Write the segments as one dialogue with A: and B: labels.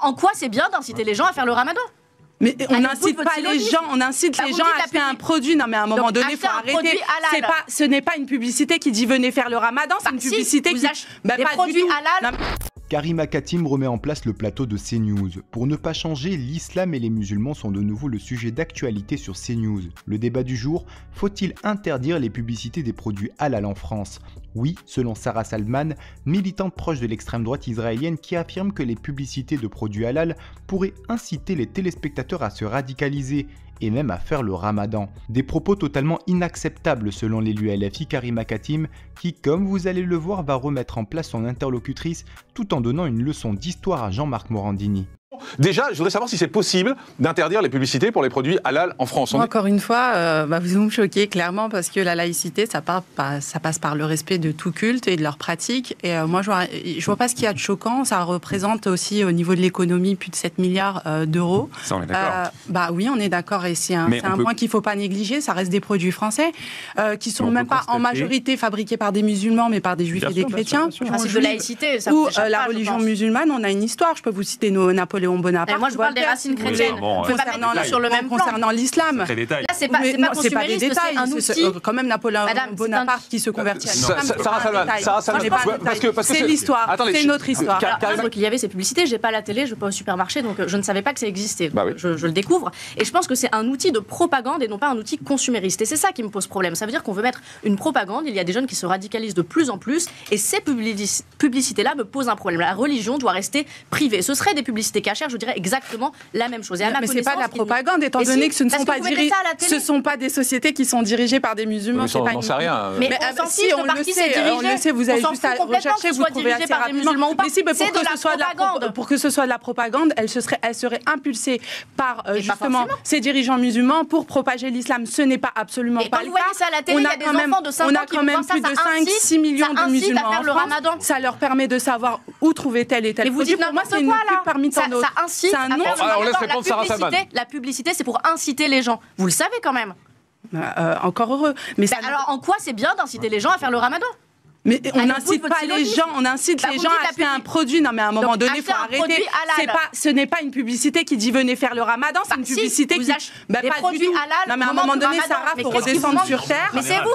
A: en quoi c'est bien d'inciter les gens à faire le ramadan?
B: Mais on n'incite pas les gens, on incite les gens à acheter un produit. Non mais à un moment donné, il faut arrêter. Ce n'est pas une publicité qui dit venez faire le ramadan, c'est une publicité qui...
A: des produits halal.
C: Karima Katim remet en place le plateau de CNews. Pour ne pas changer, l'islam et les musulmans sont de nouveau le sujet d'actualité sur CNews. Le débat du jour, faut-il interdire les publicités des produits halal en France? Oui, selon Sarah Salman, militante proche de l'extrême droite israélienne qui affirme que les publicités de produits halal pourraient inciter les téléspectateurs à se radicaliser et même à faire le ramadan. Des propos totalement inacceptables selon l'élu LFI Karima Katim qui, comme vous allez le voir, va remettre en place son interlocutrice tout en donnant une leçon d'histoire à Jean-Marc Morandini.
D: Déjà, je voudrais savoir si c'est possible d'interdire les publicités pour les produits halal en France.
B: Encore une fois, vous me choquez clairement parce que la laïcité, ça passe par le respect de tout culte et de leurs pratiques. Et moi, je vois pas ce qu'il y a de choquant. Ça représente aussi au niveau de l'économie plus de 7 milliards d'euros.
E: Ça, on est d'accord.
B: Oui, on est d'accord. Et c'est un point qu'il faut pas négliger. Ça reste des produits français qui sont même pas en majorité fabriqués par des musulmans, mais par des juifs et des chrétiens.
A: Le principe de laïcité, ça
B: ou la religion musulmane, on a une histoire. Je peux vous citer Napoléon Bonaparte.
A: Moi, je parle des racines chrétiennes.
B: Concernant l'islam.
A: Là, c'est pas des détails. C'est un outil.
B: Quand même Napoléon Bonaparte qui se convertit à l'islam. C'est l'histoire. C'est notre histoire.
A: Il y avait ces publicités. J'ai pas la télé, je vais pas au supermarché, donc je ne savais pas que ça existait. Je le découvre. Et je pense que c'est un outil de propagande et non pas un outil consumériste. Et c'est ça qui me pose problème. Ça veut dire qu'on veut mettre une propagande. Il y a des jeunes qui se radicalisent de plus en plus. Et ces publicités-là me posent un problème. La religion doit rester privée. Ce serait des publicités cachées. Je dirais exactement la même chose.
B: Mais c'est pas de la propagande, étant donné que ce ne sont pas des sociétés qui sont dirigées par des musulmans.
D: On n'en sait rien.
A: Mais si, on le sait,
B: vous avez juste à rechercher, vous trouvez assez rapidement. Mais si, pour que ce soit de la propagande, elle serait impulsée par justement ces dirigeants musulmans pour propager l'islam. Ce n'est pas absolument pas le cas.
A: Vous voyez ça à la télé, il y a des enfants de 5 ans qui
B: quand même plus de 5-6 millions de musulmans en France. Ça leur permet de savoir où trouver tel et tel produit. Pour moi, c'est une pub parmi tant d'autres.
A: C'est un nom.
D: On laisse répondre Sarah Salman.
A: La publicité, c'est pour inciter les gens. Vous le savez quand même.
B: Encore heureux. Mais
A: alors, en quoi c'est bien d'inciter les gens à faire le ramadan?
B: Mais on n'incite pas les gens, on incite les gens à acheter un produit. Non mais à un moment donné, il faut arrêter. Ce n'est pas une publicité qui dit venez faire le ramadan, c'est une publicité qui...
A: des produits halal.
B: Non mais à un moment donné, Sarah, il faut redescendre sur terre.
A: Mais c'est vous,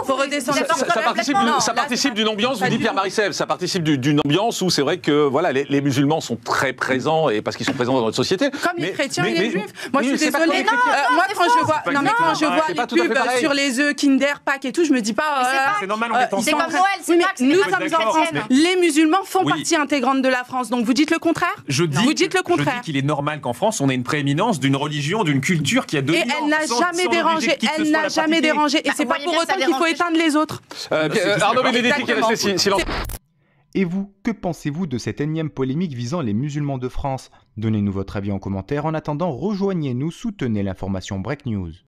D: ça participe d'une ambiance, vous dit Pierre Marissel, ça participe d'une ambiance où c'est vrai que voilà, les musulmans sont très présents et parce qu'ils sont présents dans notre société.
B: Comme les chrétiens et les juifs. Moi je suis désolée. Moi quand je vois les pubs sur les œufs Kinder, Pâques et tout, je me dis pas...
E: C'est normal, on est ensemble.
A: C'est comme Noël, c'est pas
B: nous sommes en France. Les musulmans font partie intégrante de la France. Donc vous dites le contraire?
E: Je dis qu'il est normal qu'en France, on ait une prééminence d'une religion, d'une culture qui a dominé.
B: Et elle n'a jamais dérangé. Elle n'a jamais dérangé. Et c'est pas pour autant qu'il faut éteindre les autres.
D: Arnaud Benedetti qui est resté silence.
C: Et vous, que pensez-vous de cette énième polémique visant les musulmans de France? Donnez-nous votre avis en commentaire. En attendant, rejoignez-nous, soutenez l'information Break News.